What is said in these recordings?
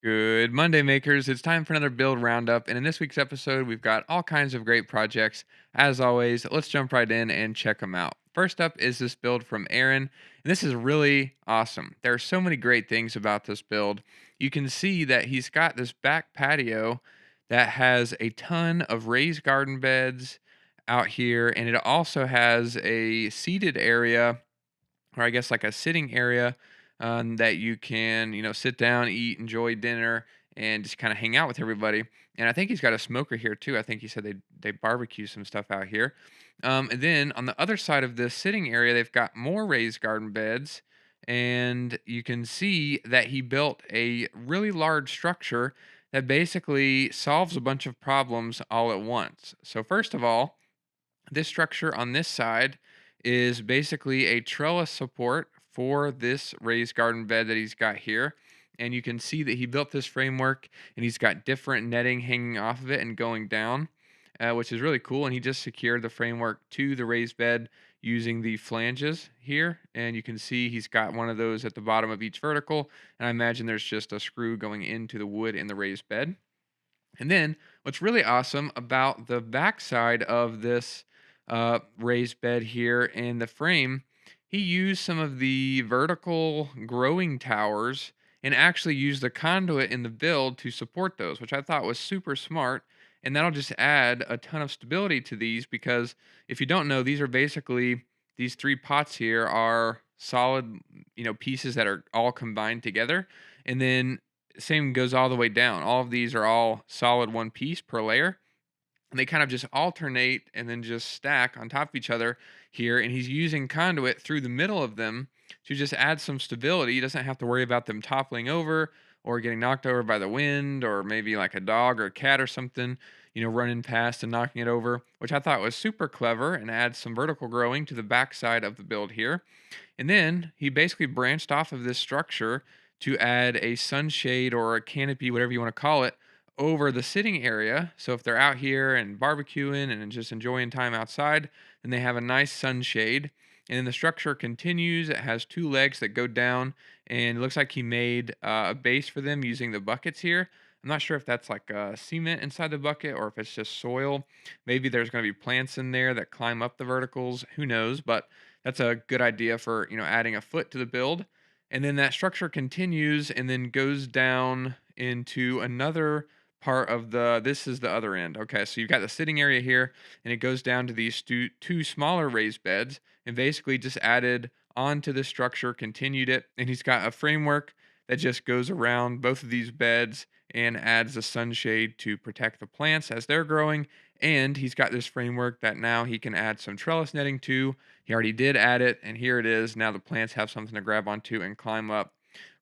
Good Monday, makers. It's time for another build roundup. And in this week's episode, we've got all kinds of great projects. As always, let's jump right in and check them out. First up is this build from Aaron. And this is really awesome. There are so many great things about this build. You can see that he's got this back patio that has a ton of raised garden beds out here. And it also has a seated area, or I guess like a sitting area, that you can, sit down, eat, enjoy dinner, and just kind of hang out with everybody. And I think he's got a smoker here too. I think he said they barbecue some stuff out here. And then on the other side of this sitting area, they've got more raised garden beds, and you can see that he built a really large structure that basically solves a bunch of problems all at once. So first of all, this structure on this side is basically a trellis support for this raised garden bed that he's got here. And you can see that he built this framework and he's got different netting hanging off of it and going down, which is really cool. And he just secured the framework to the raised bed using the flanges here. And you can see he's got one of those at the bottom of each vertical. And I imagine there's just a screw going into the wood in the raised bed. And then what's really awesome about the backside of this raised bed here in the frame, he used some of the vertical growing towers and actually used the conduit in the build to support those, which I thought was super smart. And that'll just add a ton of stability to these because if you don't know, these are basically these three pots here are solid, pieces that are all combined together. And then same goes all the way down. All of these are all solid one piece per layer. And they kind of just alternate and then just stack on top of each other here. And he's using conduit through the middle of them to just add some stability. He doesn't have to worry about them toppling over or getting knocked over by the wind or maybe like a dog or a cat or something, running past and knocking it over, which I thought was super clever and adds some vertical growing to the backside of the build here. And then he basically branched off of this structure to add a sunshade or a canopy, whatever you want to call it, over the sitting area. So if they're out here and barbecuing and just enjoying time outside, then they have a nice sunshade. And then the structure continues. It has two legs that go down, and it looks like he made a base for them using the buckets here. I'm not sure if that's like cement inside the bucket or if it's just soil. Maybe there's going to be plants in there that climb up the verticals. Who knows? But that's a good idea for adding a foot to the build. And then that structure continues and then goes down into another part of the this is the other end. Okay, so you've got the sitting area here, and it goes down to these two smaller raised beds, and basically just added onto the structure, continued it, and he's got a framework that just goes around both of these beds and adds a sunshade to protect the plants as they're growing. And he's got this framework that now he can add some trellis netting to. He already did add it, and here it is. Now the plants have something to grab onto and climb up.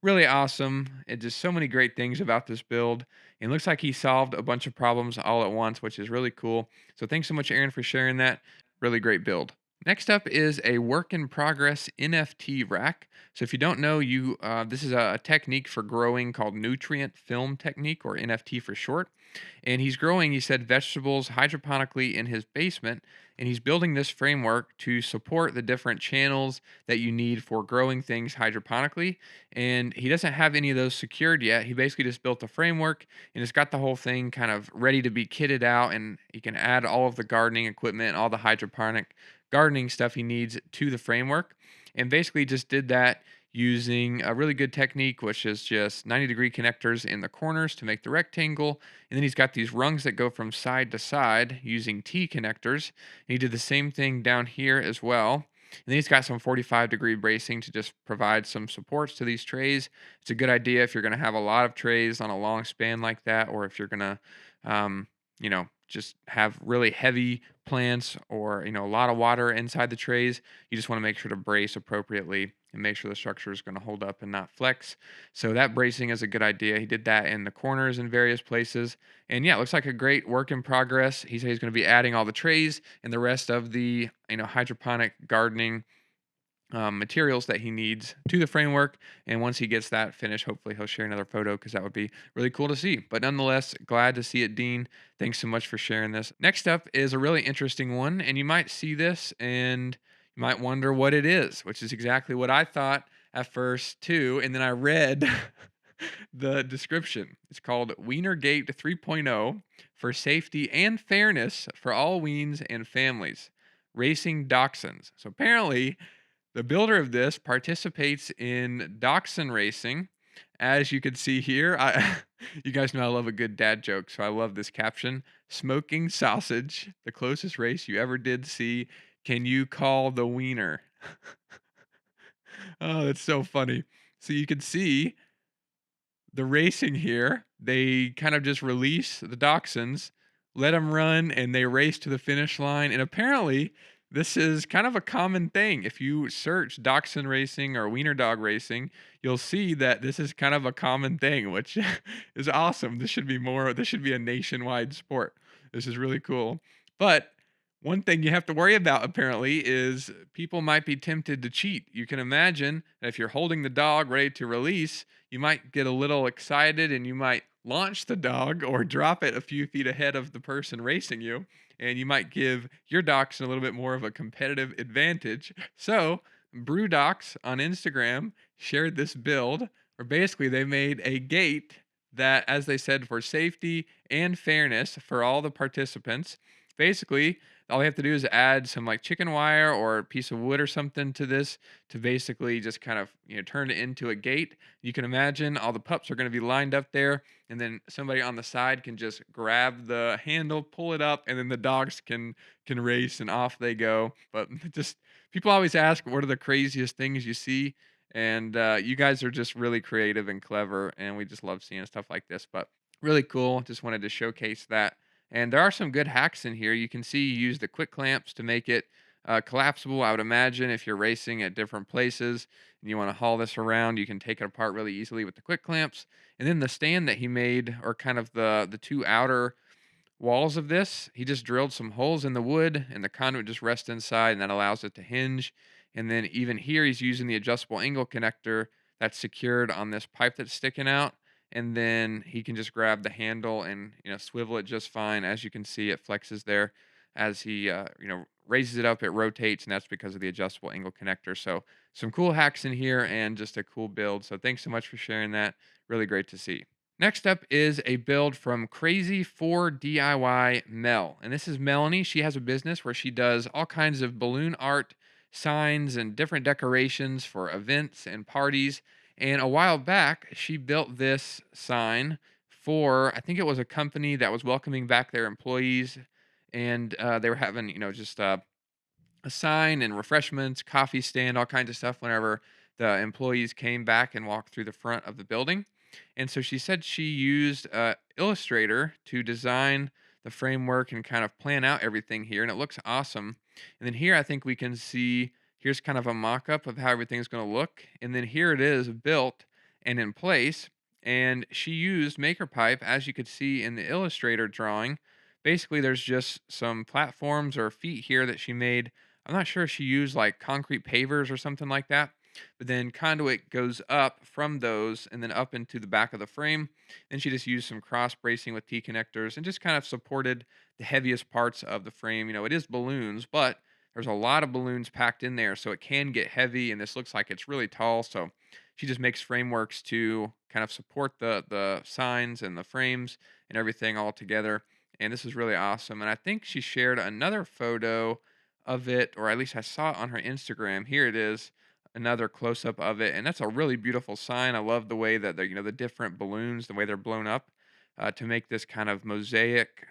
Really awesome. It just so many great things about this build. It looks like he solved a bunch of problems all at once, which is really cool. So thanks so much, Aaron, for sharing that. Really great build. Next up is a work in progress NFT rack. So if you don't know, you this is a technique for growing called nutrient film technique, or NFT for short. And he's growing, he said, vegetables hydroponically in his basement. And he's building this framework to support the different channels that you need for growing things hydroponically. And he doesn't have any of those secured yet. He basically just built the framework and it's got the whole thing kind of ready to be kitted out. And he can add all of the gardening equipment, all the hydroponic gardening stuff he needs to the framework. And basically just did that using a really good technique, which is just 90-degree connectors in the corners to make the rectangle. And then he's got these rungs that go from side to side using T connectors. And he did the same thing down here as well. And then he's got some 45-degree bracing to just provide some supports to these trays. It's a good idea if you're going to have a lot of trays on a long span like that, or if you're going to, just have really heavy plants or, a lot of water inside the trays. You just want to make sure to brace appropriately and make sure the structure is going to hold up and not flex. So that bracing is a good idea. He did that in the corners in various places. And yeah, it looks like a great work in progress. He said he's going to be adding all the trays and the rest of the, hydroponic gardening materials that he needs to the framework. And once he gets that finished, hopefully he'll share another photo because that would be really cool to see. But nonetheless, glad to see it, Dean. Thanks so much for sharing this. Next up is a really interesting one, and you might see this and you might wonder what it is, which is exactly what I thought at first too. And then I read The description is called Wienergate 3.0 for safety and fairness for all weens and families. Racing dachshunds. So apparently, the builder of this participates in dachshund racing. As you can see here, you guys know I love a good dad joke, so I love this caption. Smoking sausage, the closest race you ever did see. Can you call the wiener? Oh, that's so funny. So you can see the racing here, they kind of just release the dachshunds, let them run, and they race to the finish line. And apparently, this is kind of a common thing. If you search dachshund racing or wiener dog racing, you'll see that this is kind of a common thing, which is awesome. This should be more. This should be a nationwide sport. This is really cool. But one thing you have to worry about apparently is people might be tempted to cheat. You can imagine that if you're holding the dog ready to release, you might get a little excited and you might launch the dog or drop it a few feet ahead of the person racing you. And you might give your dachshund a little bit more of a competitive advantage. So, BrewDocs on Instagram shared this build where basically they made a gate that, as they said, for safety and fairness for all the participants. Basically, all you have to do is add some like chicken wire or a piece of wood or something to this to basically just kind of turn it into a gate. You can imagine all the pups are going to be lined up there, and then somebody on the side can just grab the handle, pull it up, and then the dogs can race and off they go. But just people always ask, what are the craziest things you see? And you guys are just really creative and clever, and we just love seeing stuff like this. But really cool. Just wanted to showcase that. And there are some good hacks in here. You can see you use the quick clamps to make it collapsible. I would imagine if you're racing at different places and you want to haul this around, you can take it apart really easily with the quick clamps. And then the stand that he made, or kind of the two outer walls of this, he just drilled some holes in the wood and the conduit just rests inside and that allows it to hinge. And then even here, he's using the adjustable angle connector that's secured on this pipe that's sticking out. And then he can just grab the handle and swivel it just fine. As you can see, it flexes there as he raises it up. It rotates, and that's because of the adjustable angle connector. So some cool hacks in here and just a cool build. So thanks so much for sharing that. Really great to see. Next up is a build from Crazy for DIY Mel. And this is Melanie. She has a business where she does all kinds of balloon art, signs, and different decorations for events and parties. And a while back, she built this sign for, I think it was a company that was welcoming back their employees. And they were having, just a sign and refreshments, coffee stand, all kinds of stuff whenever the employees came back and walked through the front of the building. And so she said she used Illustrator to design the framework and kind of plan out everything here, and it looks awesome. And then here, I think we can see here's kind of a mock up of how everything's going to look. And then here it is built and in place. And she used MakerPipe, as you could see in the Illustrator drawing. Basically, there's just some platforms or feet here that she made. I'm not sure if she used like concrete pavers or something like that, but then conduit goes up from those and then up into the back of the frame. And she just used some cross bracing with T connectors and just kind of supported the heaviest parts of the frame. It is balloons, but there's a lot of balloons packed in there, so it can get heavy. And this looks like it's really tall, so she just makes frameworks to kind of support the signs and the frames and everything all together. And this is really awesome. And I think she shared another photo of it, or at least I saw it on her Instagram. Here it is, another close up of it, and that's a really beautiful sign. I love the way that the different balloons, the way they're blown up to make this kind of mosaic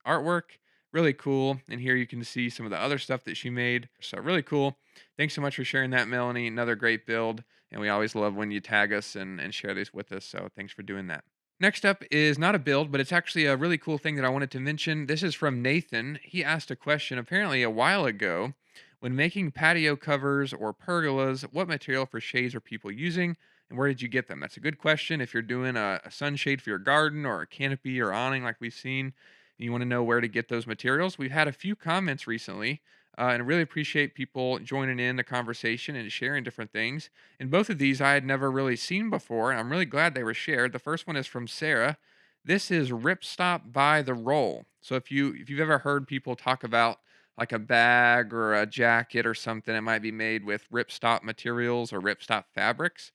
artwork. Really cool. And here you can see some of the other stuff that she made. So really cool. Thanks so much for sharing that, Melanie. Another great build, and we always love when you tag us and share these with us. So thanks for doing that. Next up is not a build, but it's actually a really cool thing that I wanted to mention. This is from Nathan. He asked a question apparently a while ago. When making patio covers or pergolas, what material for shades are people using and where did you get them? That's a good question. If you're doing a sunshade for your garden or a canopy or awning like we've seen, and you want to know where to get those materials, we've had a few comments recently. And I really appreciate people joining in the conversation and sharing different things. And both of these I had never really seen before, and I'm really glad they were shared. The first one is from Sarah. This is Ripstop by the Roll. So if you've ever heard people talk about like a bag or a jacket or something, it might be made with ripstop materials or ripstop fabrics.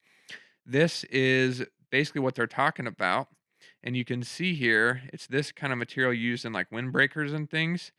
This is basically what they're talking about. And you can see here, it's this kind of material used in like windbreakers and things.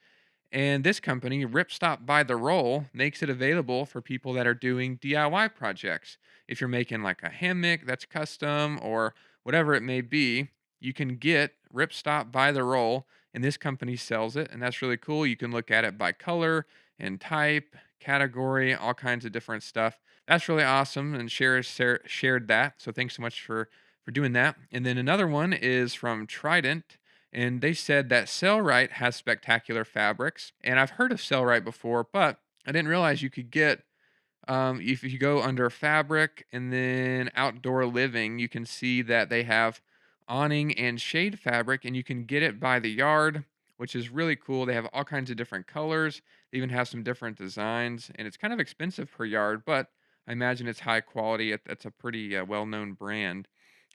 And this company, Ripstop by the Roll, makes it available for people that are doing DIY projects. If you're making like a hammock that's custom or whatever it may be, you can get Ripstop by the Roll, and this company sells it. And that's really cool. You can look at it by color and type, category, all kinds of different stuff. That's really awesome. And shared that. So thanks so much for doing that. And then another one is from Trident, and they said that Cellrite has spectacular fabrics. And I've heard of Cellrite before, but I didn't realize you could get, if you go under fabric and then outdoor living, you can see that they have awning and shade fabric, and you can get it by the yard, which is really cool. They have all kinds of different colors. They even have some different designs, and it's kind of expensive per yard, but I imagine it's high quality. It's a pretty well-known brand,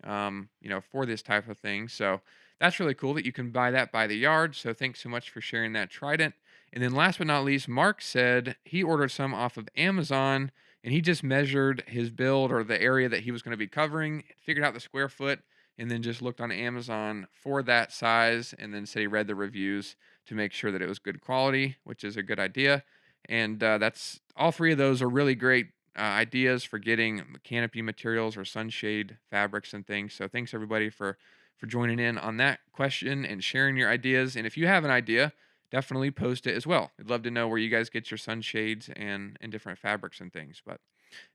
for this type of thing. So that's really cool that you can buy that by the yard. So thanks so much for sharing that, Trident. And then last but not least, Mark said he ordered some off of Amazon, and he just measured his build or the area that he was going to be covering, figured out the square foot, and then just looked on Amazon for that size, and then said he read the reviews to make sure that it was good quality, which is a good idea. And that's all three of those are really great ideas for getting canopy materials or sunshade fabrics and things. So thanks everybody for joining in on that question and sharing your ideas. And if you have an idea, definitely post it as well. I'd love to know where you guys get your sunshades and different fabrics and things. But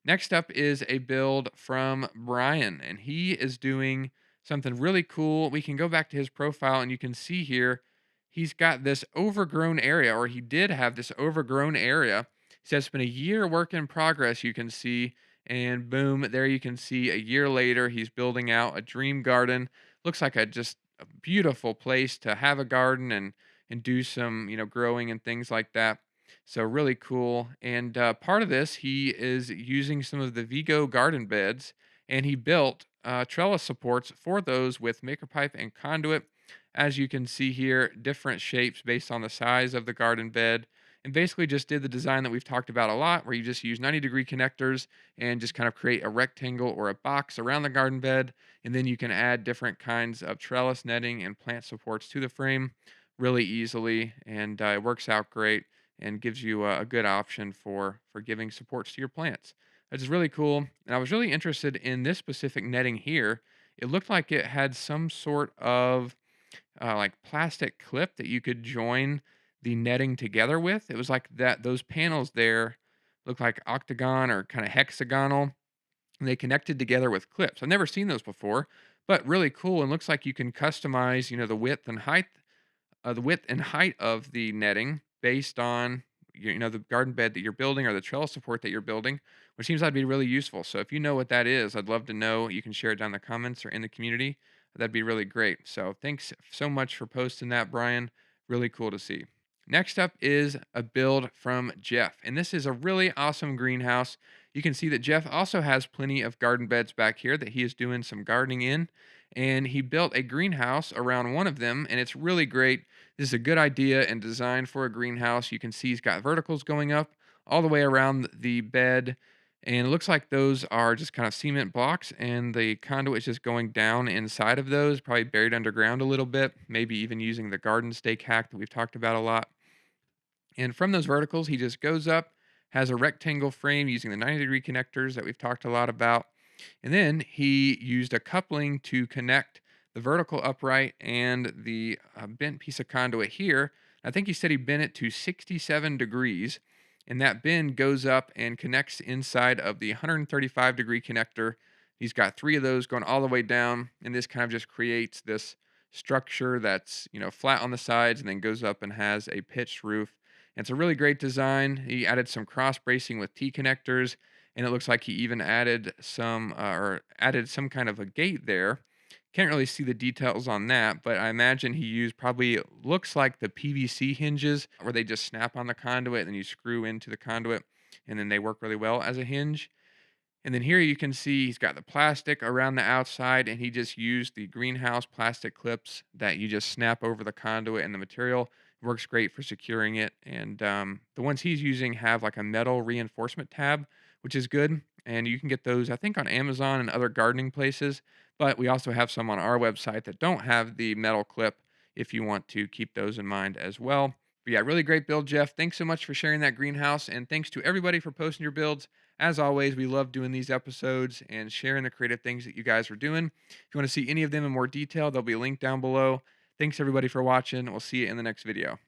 next up is a build from Brian, and he is doing something really cool. We can go back to his profile, and you can see here he's got this overgrown area, or he did have this overgrown area. He says it's been a year work in progress, you can see. And boom, there you can see a year later, he's building out a dream garden. Looks like a just a beautiful place to have a garden and do some growing and things like that. So really cool. And part of this, he is using some of the Vego garden beds, and he built trellis supports for those with maker pipe and conduit. As you can see here, different shapes based on the size of the garden bed. And basically just did the design that we've talked about a lot, where you just use 90-degree connectors and just kind of create a rectangle or a box around the garden bed. And then you can add different kinds of trellis netting and plant supports to the frame really easily. And it works out great and gives you a good option for giving supports to your plants. Which is really cool. And I was really interested in this specific netting here. It looked like it had some sort of like plastic clip that you could join the netting together with. It was like that those panels there look like octagon or kind of hexagonal, and they connected together with clips. I've never seen those before, but really cool, and looks like you can customize, the width and height of the netting based on the garden bed that you're building or the trellis support that you're building, which seems like to be really useful. So if you know what that is, I'd love to know. You can share it down in the comments or in the community. That'd be really great. So thanks so much for posting that, Brian. Really cool to see. Next up is a build from Jeff, and this is a really awesome greenhouse. You can see that Jeff also has plenty of garden beds back here that he is doing some gardening in, and he built a greenhouse around one of them, and it's really great. This is a good idea and design for a greenhouse. You can see he's got verticals going up all the way around the bed. And it looks like those are just kind of cement blocks, and the conduit is just going down inside of those, probably buried underground a little bit, maybe even using the garden stake hack that we've talked about a lot. And from those verticals, he just goes up, has a rectangle frame using the 90-degree connectors that we've talked a lot about. And then he used a coupling to connect the vertical upright and the bent piece of conduit here. I think he said he bent it to 67 degrees. And that bend goes up and connects inside of the 135-degree connector. He's got three of those going all the way down. And this kind of just creates this structure that's, flat on the sides and then goes up and has a pitched roof. And it's a really great design. He added some cross bracing with T connectors, and it looks like he even added some kind of a gate there. Can't really see the details on that, but I imagine he used probably looks like the PVC hinges where they just snap on the conduit and then you screw into the conduit, and then they work really well as a hinge. And then here you can see he's got the plastic around the outside, and he just used the greenhouse plastic clips that you just snap over the conduit and the material. It works great for securing it. And the ones he's using have like a metal reinforcement tab, which is good. And you can get those, I think, on Amazon and other gardening places. But we also have some on our website that don't have the metal clip if you want to keep those in mind as well. But yeah, really great build, Jeff. Thanks so much for sharing that greenhouse. And thanks to everybody for posting your builds. As always, we love doing these episodes and sharing the creative things that you guys are doing. If you want to see any of them in more detail, they'll be linked down below. Thanks everybody for watching. We'll see you in the next video.